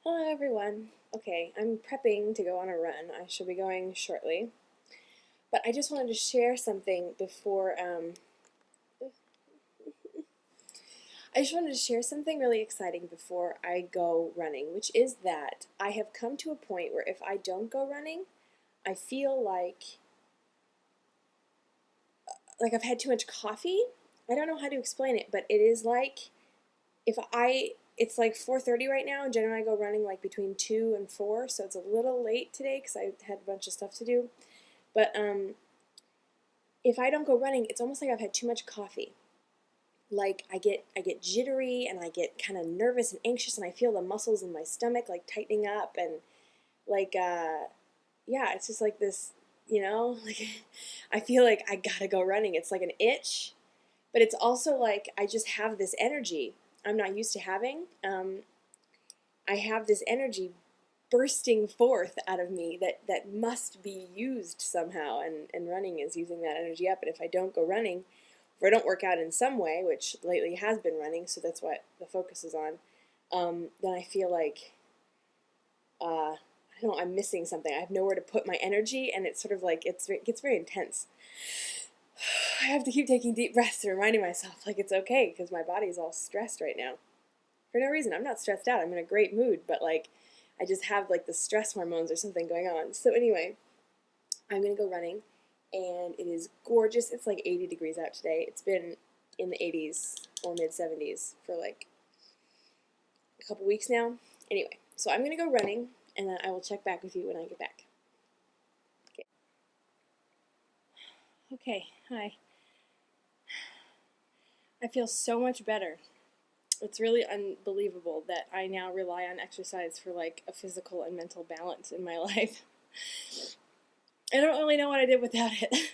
Hello everyone. Okay, I'm prepping to go on a run. I shall be going shortly. But I just wanted to share something before I just wanted to share something really exciting before I go running, which is that I have come to a point where if I don't go running, I feel like I've had too much coffee. I don't know how to explain it, but it is like if I it's like 4:30 right now, and generally I go running like between 2 and 4, so it's a little late today because I had a bunch of stuff to do. But if I don't go running, it's almost like I've had too much coffee. Like I get jittery and I get kind of nervous and anxious, and I feel the muscles in my stomach like tightening up, and like yeah, it's just like this, like I feel like I gotta go running. It's like an itch, but it's also like I just have this energy I'm not used to having. I have this energy bursting forth out of me that must be used somehow, and running is using that energy up. And if I don't go running, or I don't work out in some way, which lately has been running, so that's what the focus is on, then I feel like I don't know, I'm missing something. I have nowhere to put my energy, and it's sort of like it gets very intense. I have to keep taking deep breaths and reminding myself like it's okay because my body's all stressed right now for no reason. I'm not stressed out. I'm in a great mood, but like I just have like the stress hormones or something going on. So anyway, I'm gonna go running, and it is gorgeous. It's like 80 degrees out today. It's been in the 80s or mid 70s for like a couple weeks now. Anyway, so I'm gonna go running, and then I will check back with you when I get back. Okay. Okay. Hi. I feel so much better. It's really unbelievable that I now rely on exercise for like a physical and mental balance in my life. I don't really know what I did without it.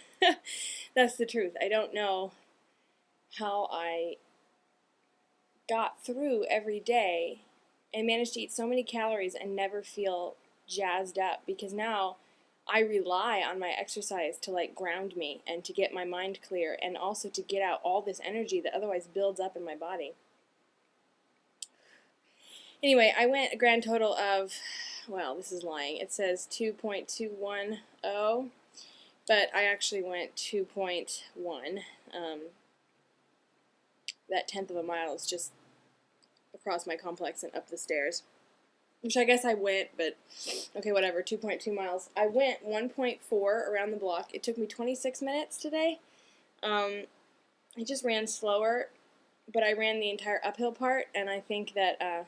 That's the truth. I don't know how I got through every day and managed to eat so many calories and never feel jazzed up, because now I rely on my exercise to like ground me and to get my mind clear, and also to get out all this energy that otherwise builds up in my body. Anyway, I went a grand total of, well, this is lying. It says 2.210, but I actually went 2.1. That tenth of a mile is just across my complex and up the stairs, which I guess I went, but okay, whatever, 2.2 miles. I went 1.4 around the block. It took me 26 minutes today. I just ran slower, but I ran the entire uphill part, and I think that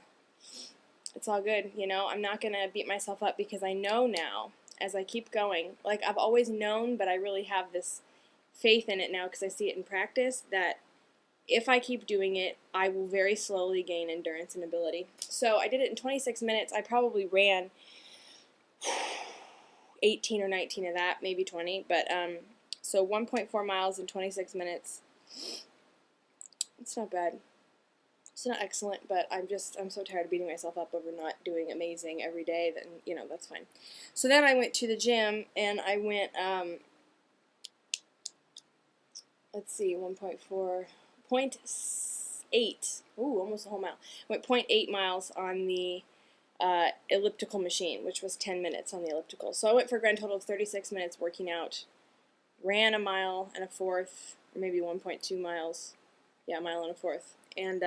it's all good. I'm not going to beat myself up, because I know now, as I keep going, like I've always known, but I really have this faith in it now because I see it in practice, that if I keep doing it, I will very slowly gain endurance and ability. So I did it in 26 minutes. I probably ran 18 or 19 of that, maybe 20, but so 1.4 miles in 26 minutes. It's not bad. It's not excellent, but I'm so tired of beating myself up over not doing amazing every day that, that's fine. So then I went to the gym, and I went, let's see, 1.4, 0.8, ooh, almost a whole mile. Went 0.8 miles on the elliptical machine, which was 10 minutes on the elliptical. So I went for a grand total of 36 minutes working out, ran a mile and a fourth, or maybe 1.2 miles, yeah, a mile and a fourth, and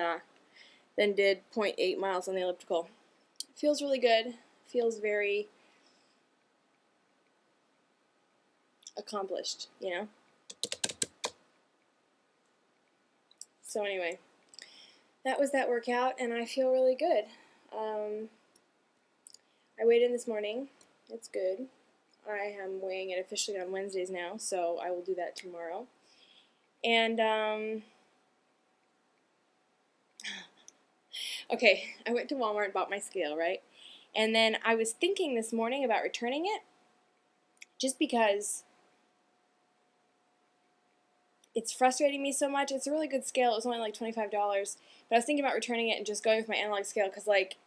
then did 0.8 miles on the elliptical. Feels really good. Feels very accomplished, So anyway, that was that workout, and I feel really good. I weighed in this morning. It's good. I am weighing it officially on Wednesdays now, so I will do that tomorrow. And, okay, I went to Walmart and bought my scale, right? And then I was thinking this morning about returning it, just because it's frustrating me so much. It's a really good scale. It was only like $25, but I was thinking about returning it and just going with my analog scale, because like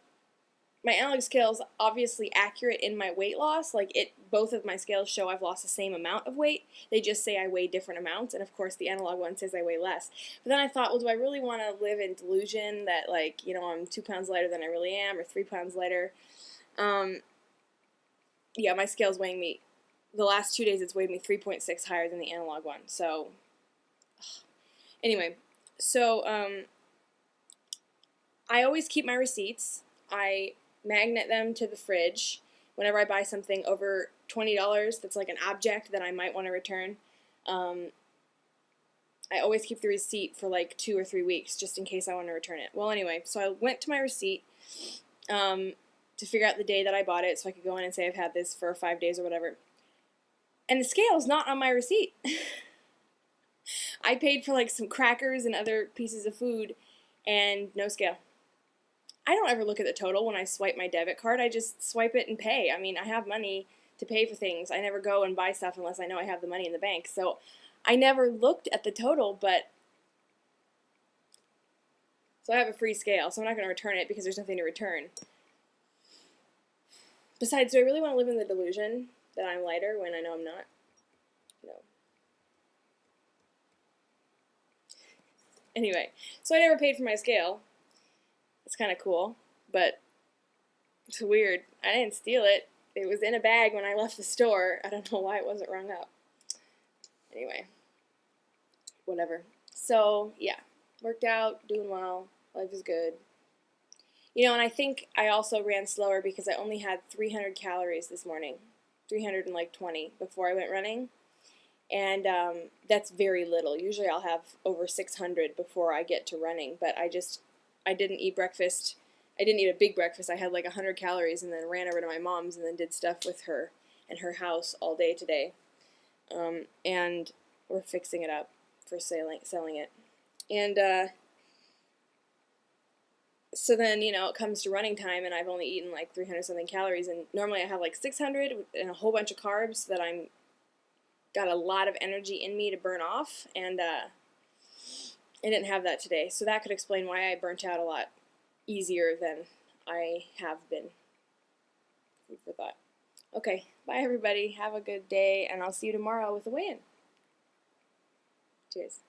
my analog scale is obviously accurate in my weight loss. Like both of my scales show I've lost the same amount of weight. They just say I weigh different amounts, and of course the analog one says I weigh less. But then I thought, well, do I really want to live in delusion that, like, you know, I'm 2 pounds lighter than I really am, or 3 pounds lighter? Yeah, my scale's weighing me. The last 2 days it's weighed me 3.6 higher than the analog one. So, anyway, so I always keep my receipts. I magnet them to the fridge whenever I buy something over $20 that's like an object that I might want to return. I always keep the receipt for like 2 or 3 weeks just in case I want to return it. Well, anyway, so I went to my receipt to figure out the day that I bought it so I could go in and say I've had this for 5 days or whatever. And the scale is not on my receipt. I paid for like some crackers and other pieces of food and no scale. I don't ever look at the total when I swipe my debit card. I just swipe it and pay. I mean, I have money to pay for things. I never go and buy stuff unless I know I have the money in the bank. So I never looked at the total, so I have a free scale, so I'm not going to return it because there's nothing to return. Besides, do I really want to live in the delusion that I'm lighter when I know I'm not? No. Anyway, so I never paid for my scale. It's kind of cool, but it's weird. I didn't steal it. It was in a bag when I left the store. I don't know why it wasn't rung up. Anyway, whatever. So, yeah, worked out, doing well, life is good. You know, and I think I also ran slower because I only had 300 calories this morning, 320 before I went running. And that's very little. Usually I'll have over 600 before I get to running, but I didn't eat breakfast. I didn't eat a big breakfast. I had like 100 calories and then ran over to my mom's and then did stuff with her and her house all day today. And we're fixing it up for selling it. And so then, you know, it comes to running time and I've only eaten like 300 something calories, and normally I have like 600 and a whole bunch of carbs so that I'm got a lot of energy in me to burn off, and I didn't have that today. So that could explain why I burnt out a lot easier than I have been. Food for thought. Okay, bye everybody. Have a good day, and I'll see you tomorrow with a weigh-in. Cheers.